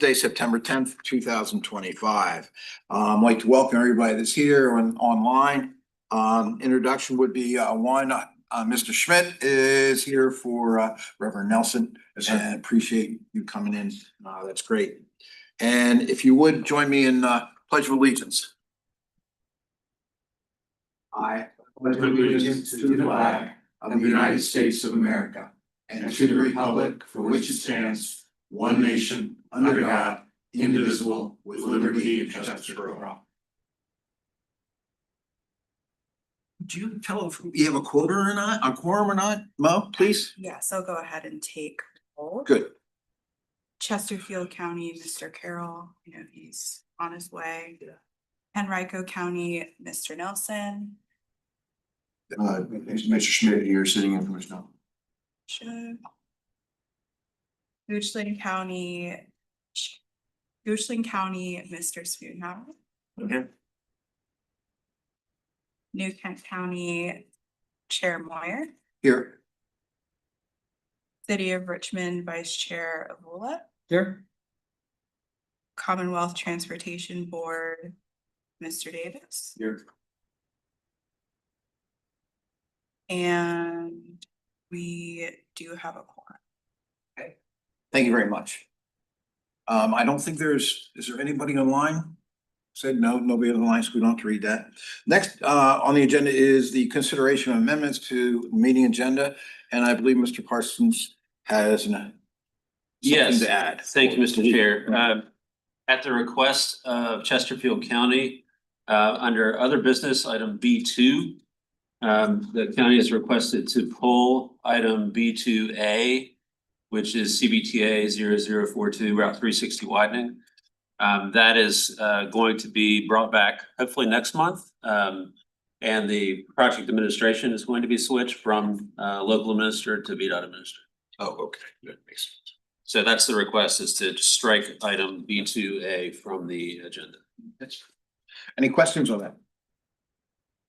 Day, September 10th, 2025. I'd like to welcome everybody that's here and online. Introduction would be Mr. Schmidt is here for Reverend Nelson, and appreciate you coming in. That's great. And if you would join me in Pledge of Allegiance. I pledge allegiance to the flag of the United States of America and to the republic for which it stands, one nation, under God, indivisible, with liberty and justice for all. Would you tell if you have a quota or not, a quorum or not, Mo, please? Yes, I'll go ahead and take roll. Good. Chesterfield County, Mr. Carroll, you know, he's on his way. Henrico County, Mr. Nelson. Mr. Schmidt here sitting in for Mr. Nelson. Goochland County, Mr. Spoonhouse. Okay. New Kent County, Chair Moyer. Here. City of Richmond, Vice Chair Avola. Here. Commonwealth Transportation Board, Mr. Davis. Here. And we do have a quorum. Okay. Thank you very much. I don't think is there anybody online? Said no, nobody on the line, so we don't have to read that. Next on the agenda is the consideration of amendments to meeting agenda. And I believe Mr. Parsons has something to add. Thank you, Mr. Chair. At the request of Chesterfield County, under other business, item B2, the county has requested to pull item B2A, which is CVTA 0042 Route 360 widening. That is going to be brought back hopefully next month. And the project administration is going to be switched from local administrator to VDOT administrator. Oh, okay. That makes sense. So that's the request, is to strike item B2A from the agenda. Any questions on that?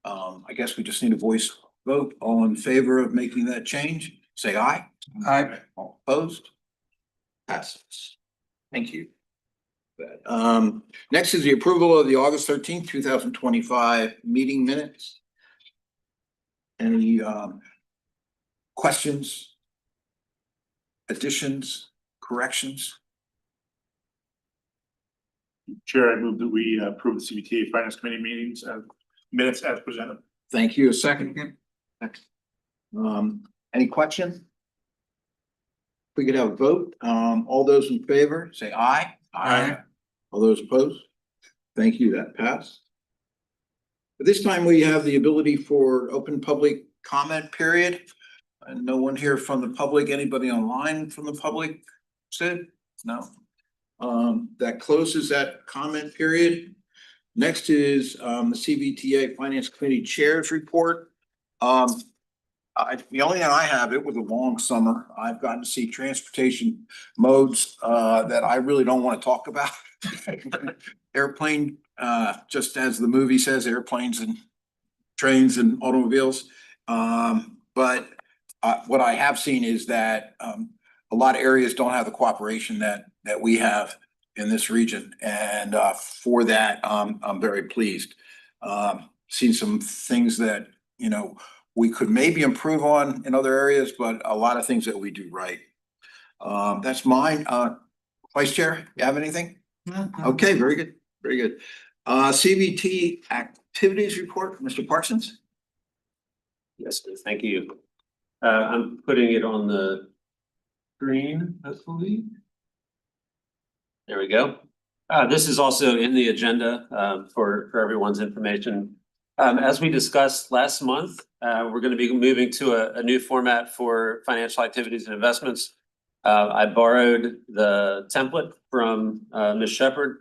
I guess we just need a voice vote. All in favor of making that change, say aye. Aye. All opposed? Passes. Thank you. Next is the approval of the August 13th, 2025 meeting minutes. Any questions, additions, corrections? Chair, I move that we approve the CVTA Finance Committee meetings minutes as presented. Thank you. A second again. Next. Any questions? If we could have a vote, all those in favor, say aye. Aye. All those opposed? Thank you. That passed. At this time, we have the ability for open public comment period. And no one here from the public. Anybody online from the public? Sid? No. That closes that comment period. Next is the CVTA Finance Committee Chairs Report. The only thing I have, it was a long summer. I've gotten to see transportation modes that I really don't want to talk about. Airplane, just as the movie says, airplanes and trains and automobiles. But what I have seen is that a lot of areas don't have the cooperation that we have in this region. And for that, I'm very pleased. Seen some things that, you know, we could maybe improve on in other areas, but a lot of things that we do right. That's mine. Vice Chair, you have anything? Okay, very good, very good. CVT activities report, Mr. Parsons. Yes, thank you. I'm putting it on the screen, hopefully. There we go. This is also in the agenda for everyone's information. As we discussed last month, we're going to be moving to a new format for financial activities and investments. I borrowed the template from Ms. Shepherd,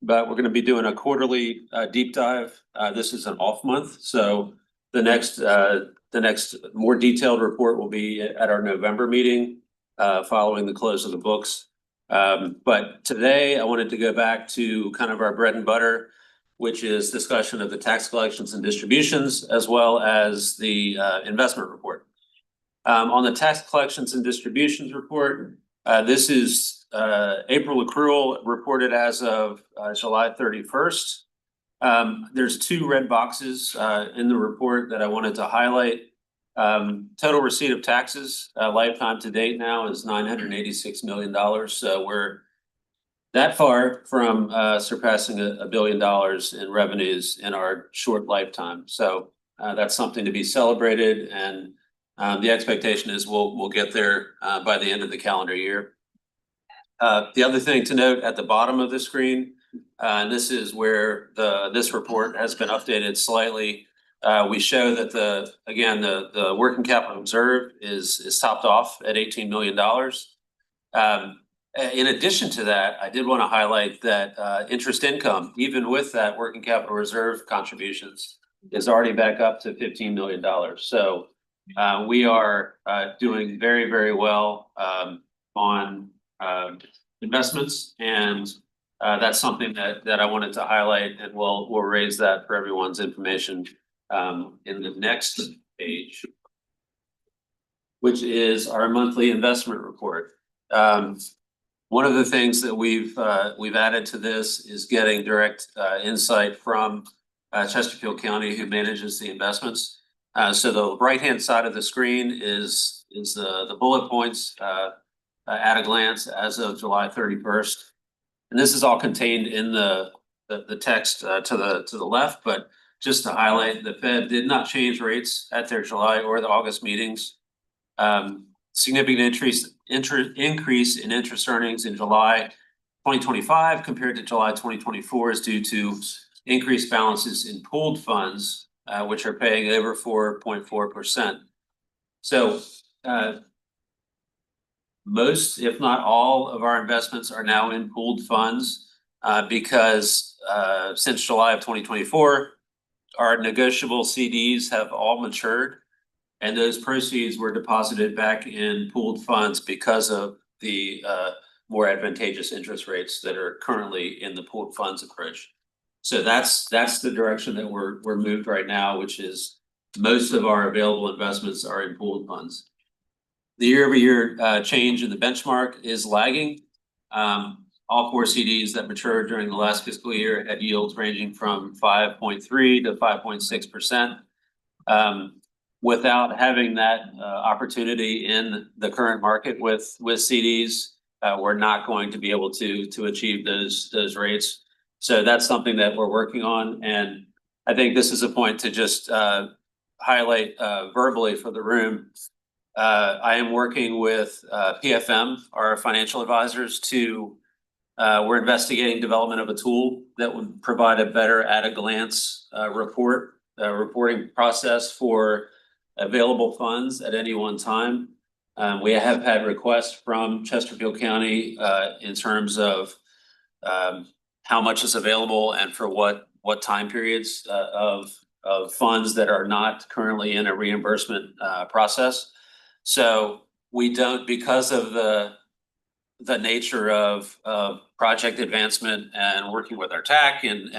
but we're going to be doing a quarterly deep dive. This is an off month, so the next more detailed report will be at our November meeting following the close of the books. But today I wanted to go back to kind of our bread and butter, which is discussion of the tax collections and distributions, as well as the investment report. On the tax collections and distributions report, this is April accrual reported as of July 31st. There's two red boxes in the report that I wanted to highlight. Total receipt of taxes lifetime to date now is $986 million. So we're that far from surpassing $1 billion in revenues in our short lifetime. So that's something to be celebrated, and the expectation is we'll get there by the end of the calendar year. The other thing to note at the bottom of the screen, and this is where this report has been updated slightly. We show that the working capital reserve is topped off at $18 million. In addition to that, I did want to highlight that interest income, even with that working capital reserve contributions, is already back up to $15 million. So we are doing very, very well on investments, and that's something that I wanted to highlight, and we'll raise that for everyone's information in the next page, which is our monthly investment report. One of the things that we've added to this is getting direct insight from Chesterfield County, who manages the investments. So the right-hand side of the screen is the bullet points at a glance as of July 31st. And this is all contained in the text to the left, but just to highlight, the Fed did not change rates at their July or the August meetings. Significant increase in interest earnings in July 2025 compared to July 2024 is due to increased balances in pooled funds, which are paying over 4.4%. So most, if not all, of our investments are now in pooled funds because since July of 2024, our negotiable CDs have all matured, and those proceeds were deposited back in pooled funds because of the more advantageous interest rates that are currently in the pooled funds approach. So that's the direction that we're moved right now, which is most of our available investments are in pooled funds. The year-over-year change in the benchmark is lagging. All four CDs that matured during the last fiscal year had yields ranging from 5.3 to 5.6%. Without having that opportunity in the current market with CDs, we're not going to be able to achieve those rates. So that's something that we're working on, and I think this is a point to just highlight verbally for the room. I am working with PFM, our financial advisors, we're investigating development of a tool that would provide a better at-a-glance reporting process for available funds at any one time. We have had requests from Chesterfield County in terms of how much is available and for what time periods of funds that are not currently in a reimbursement process. So we don't, because of the nature of project advancement and working with our TAC and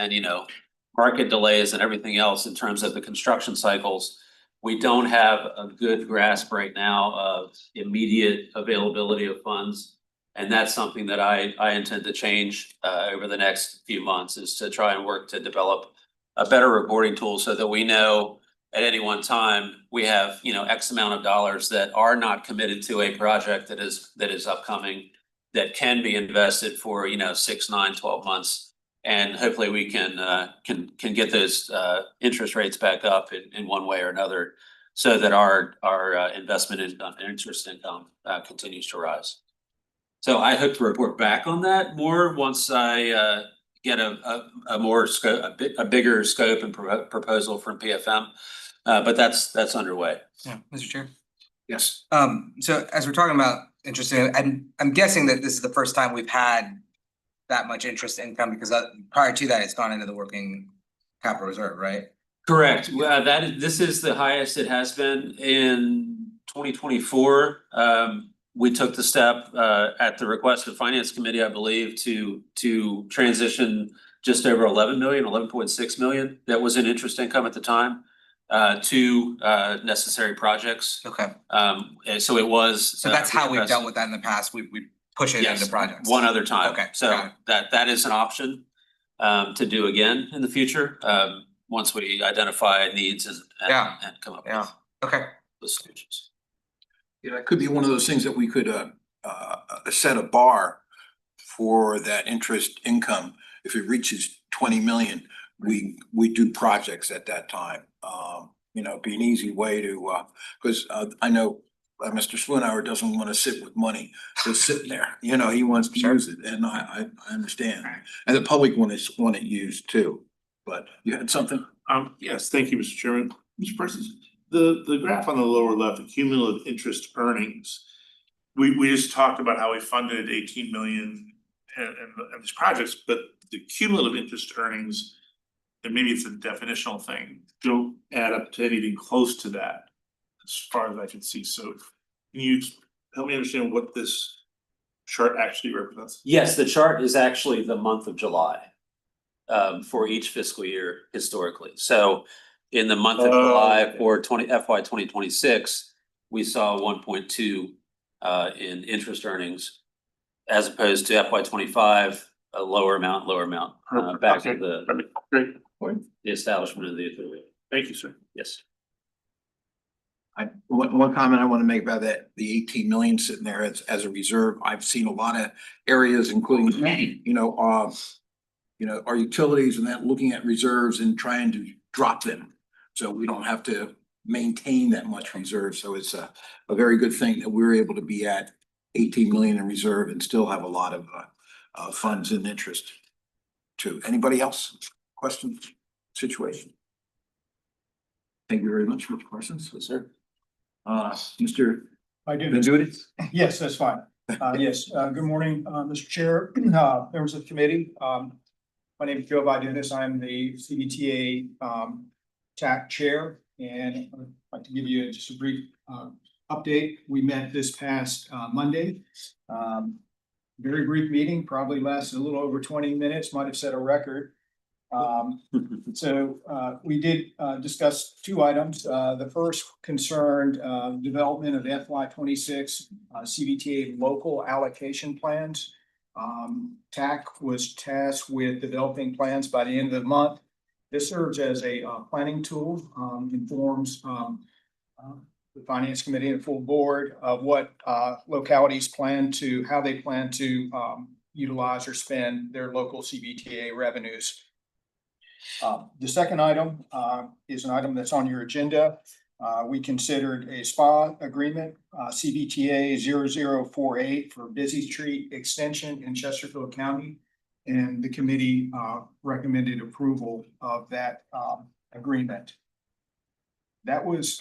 market delays and everything else in terms of the construction cycles, we don't have a good grasp right now of immediate availability of funds. And that's something that I intend to change over the next few months, is to try and work to develop a better reporting tool so that we know at any one time we have X amount of dollars that are not committed to a project that is upcoming, that can be invested for 6, 9, 12 months, and hopefully we can get those interest rates back up in one way or another, so that our investment in interest income continues to rise. So I hope to report back on that more once I get a bigger scope and proposal from PFM, but that's underway. Yeah, Mr. Chair. Yes. So as we're talking about interest, I'm guessing that this is the first time we've had that much interest income, because prior to that, it's gone into the working capital reserve, right? Correct. This is the highest it has been in 2024. We took the step at the request of Finance Committee, I believe, to transition just over 11.6 million that was in interest income at the time to necessary projects. Okay. And so it was. So that's how we've dealt with that in the past. We push it Yes, into projects. one other time. Okay, So got it. that is an option to do again in the future, once we identify needs Yeah, and come up Yeah, with okay, the solutions. Yeah, it could be one of those things that we could set a bar for that interest income. If it reaches 20 million, we do projects at that time. You know, be an easy way to, because I know Mr. Spoonhour doesn't want to sit with money just sitting there. You know, he wants to Sure. use it, and I understand. And the public want it used too. But you had something? Yes, thank you, Mr. Chairman. Mr. Parsons, the graph on the lower left, the cumulative interest earnings. We just talked about how we funded 18 million and these projects, but the cumulative interest earnings, and maybe it's a definitional thing, don't add up to anything close to that, as far as I can see. So can you help me understand what this chart actually represents? Yes, the chart is actually the month of July for each fiscal year historically. So in the month of July Okay. for FY 2026, we saw 1.2 in interest earnings, as opposed to FY 25, a lower amount, back to Okay, the great, establishment of the affiliate. thank you, sir. Yes. One comment I want to make about that, the 18 million sitting there as a reserve. I've seen a lot of areas, including, you know, our utilities and that, looking at reserves and trying to drop them. So we don't have to maintain that much reserve. So it's a very good thing that we're able to be at 18 million in reserve and still have a lot of funds and interest too. Anybody else? Questions? Situation? Thank you very much, Mr. Parsons. Yes, sir. Mr. I do. Benjudis? Yes, that's fine. Yes, good morning, Mr. Chair, members of the committee. My name is Joe Vidunas. I'm the CVTA TAC Chair, and I'd like to give you just a brief update. We met this past Monday. Very brief meeting, probably lasted a little over 20 minutes, might have set a record. So we did discuss two items. The first concerned development of FY 26 CVTA local allocation plans. TAC was tasked with developing plans by the end of the month. This serves as a planning tool, informs the finance committee and full board of what localities plan to, how they plan to utilize or spend their local CVTA revenues. The second item is an item that's on your agenda. We considered a SPA agreement, CVTA 0048 for Busy Street Extension in Chesterfield County. And the committee recommended approval of that agreement. That was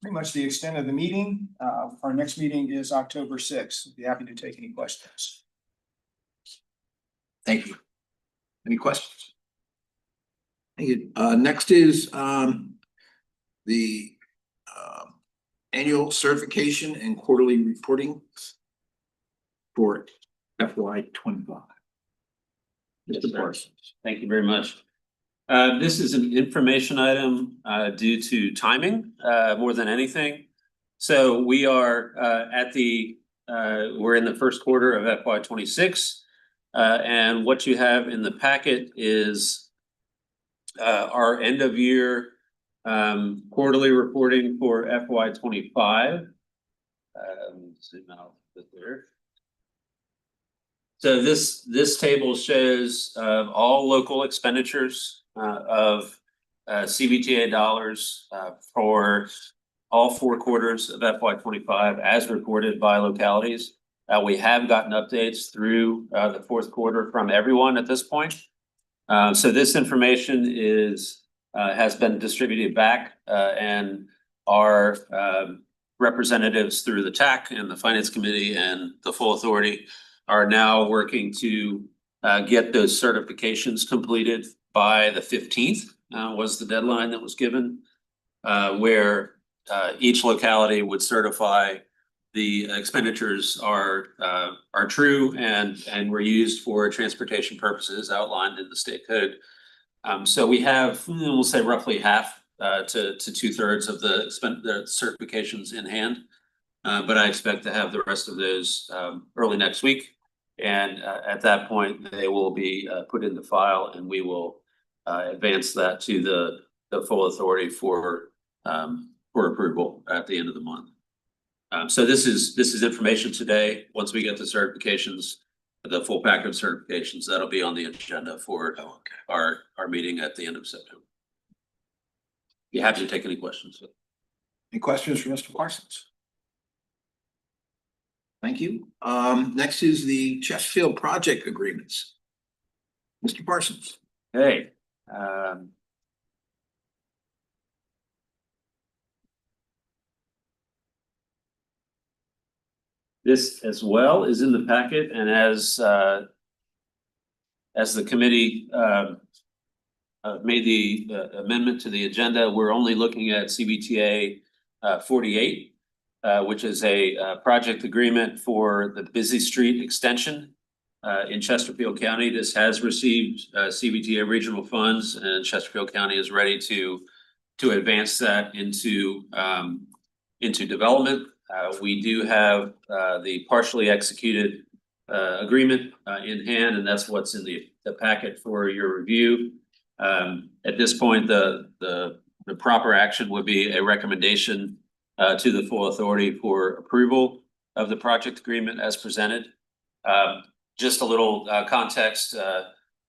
pretty much the extent of the meeting. Our next meeting is October 6th. Be happy to take any questions. Thank you. Any questions? Thank you. Next is the annual certification and quarterly reporting for FY 25. Yes, Mr. sir. Parsons. Thank you very much. This is an information item due to timing more than anything. So we are we're in the first quarter of FY 26. And what you have in the packet is our end of year quarterly reporting for FY 25. Zoom out a bit there. So this table shows all local expenditures of CVTA dollars for all 4 quarters of FY 25 as reported by localities. We have gotten updates through the 4th quarter from everyone at this point. So this information has been distributed back and our representatives through the TAC and the Finance Committee and the full authority are now working to get those certifications completed by the 15th was the deadline that was given, where each locality would certify the expenditures are true and were used for transportation purposes outlined in the state code. So we have, we'll say roughly half to 2/3 of the certifications in hand. But I expect to have the rest of those early next week. And at that point, they will be put in the file and we will advance that to the full authority for approval at the end of the month. So this is information today. Once we get the certifications, the full packet of certifications, that'll be on the agenda for our meeting at the end of September. Be happy to take any questions. Any questions for Mr. Parsons? Thank you. Next is the Chesterfield project agreements. Mr. Parsons. Hey, this as well is in the packet, and as the committee made the amendment to the agenda, we're only looking at CVTA 48, which is a project agreement for the Busy Street extension in Chesterfield County. This has received CVTA regional funds, and Chesterfield County is ready to advance that into development. We do have the partially executed agreement in hand, and that's what's in the packet for your review. At this point, the proper action would be a recommendation to the full authority for approval of the project agreement as presented. Just a little context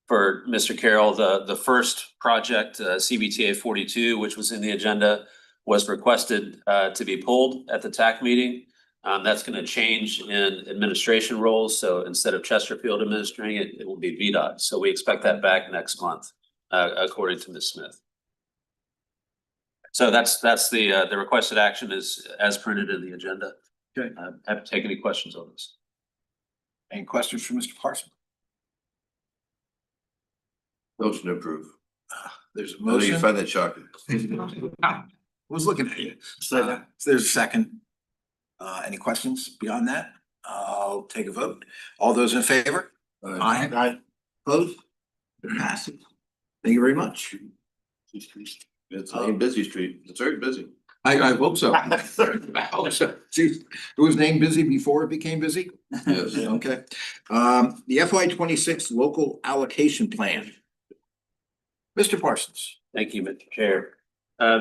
for Mr. Carroll, the first project, CVTA 42, which was in the agenda, was requested to be pulled at the TAC meeting. That's going to change in administration roles. So instead of Chesterfield administering it, it will be VDOT. So we expect that back next month, according to Ms. Smith. So that's the requested action is as printed in the agenda. Okay. Have to take any questions on this. Any questions for Mr. Parsons? Motion to approve. There's a I know you motion. find that shocking. I was looking at you. So there's a second. Any questions beyond that? I'll take a vote. All those in favor? Aye. Opposed? It passes. Thank you very much. It's named Busy Street. It's very busy. I hope so. I hope so. Geez, it was named Busy before it became busy? Yes. Okay. The FY 26 local allocation plan. Mr. Parsons. Thank you, Mr. Chair.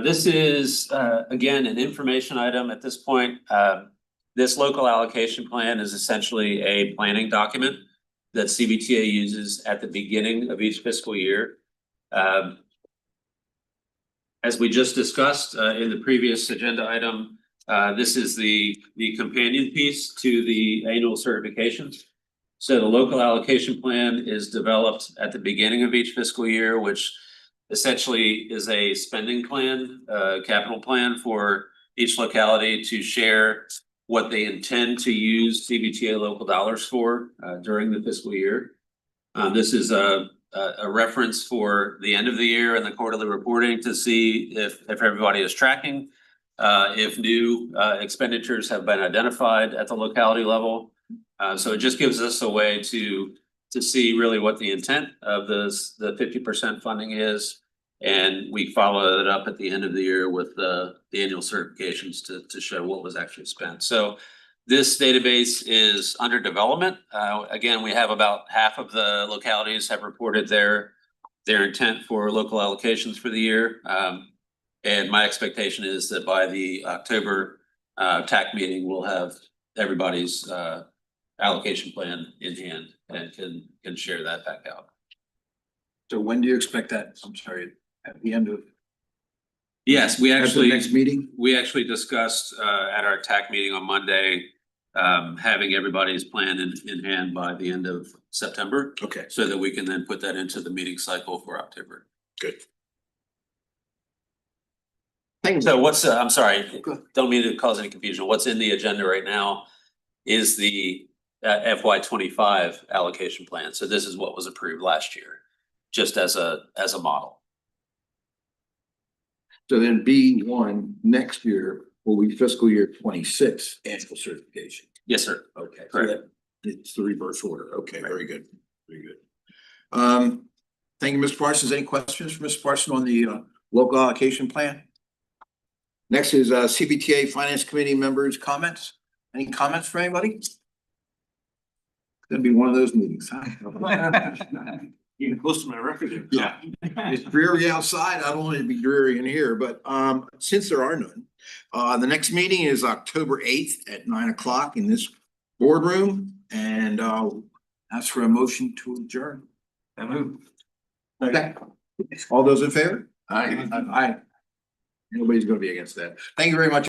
This is, again, an information item at this point. This local allocation plan is essentially a planning document that CVTA uses at the beginning of each fiscal year. As we just discussed in the previous agenda item, this is the companion piece to the annual certifications. So the local allocation plan is developed at the beginning of each fiscal year, which essentially is a spending plan, capital plan for each locality to share what they intend to use CVTA local dollars for during the fiscal year. This is a reference for the end of the year and the quarterly reporting to see if everybody is tracking, if new expenditures have been identified at the locality level. So it just gives us a way to see really what the intent of the 50% funding is. And we follow it up at the end of the year with the annual certifications to show what was actually spent. So this database is under development. Again, we have about half of the localities have reported their intent for local allocations for the year. And my expectation is that by the October TAC meeting, we'll have everybody's allocation plan in hand and can share that back out. So when do you expect that? I'm sorry, at the end of Yes, we at the actually next meeting? we actually discussed at our TAC meeting on Monday, having everybody's plan in hand by the end of September, Okay, so that we can then put that into the meeting cycle for October. good. Thank you. So what's, I'm sorry, Good. don't mean to cause any confusion. What's in the agenda right now is the FY 25 allocation plan. So this is what was approved last year, just as a model. So then B1 next year will be fiscal year 26 annual certification. Yes, sir. Okay. So Correct. that- It's the reverse order. Okay, Right. very good, very good. Thank you, Mr. Parsons. Any questions for Mr. Parsons on the local allocation plan? Next is CVTA Finance Committee members' comments. Any comments from anybody? Gonna be one of those meetings, huh? Even close to my record there. Yeah. It's dreary outside. I don't want it to be dreary in here, but since there are none, the next meeting is October 8th at 9 o'clock in this boardroom, and ask for a motion to adjourn. I move. Okay. All those in favor? Aye. Aye. Nobody's gonna be against that. Thank you very much.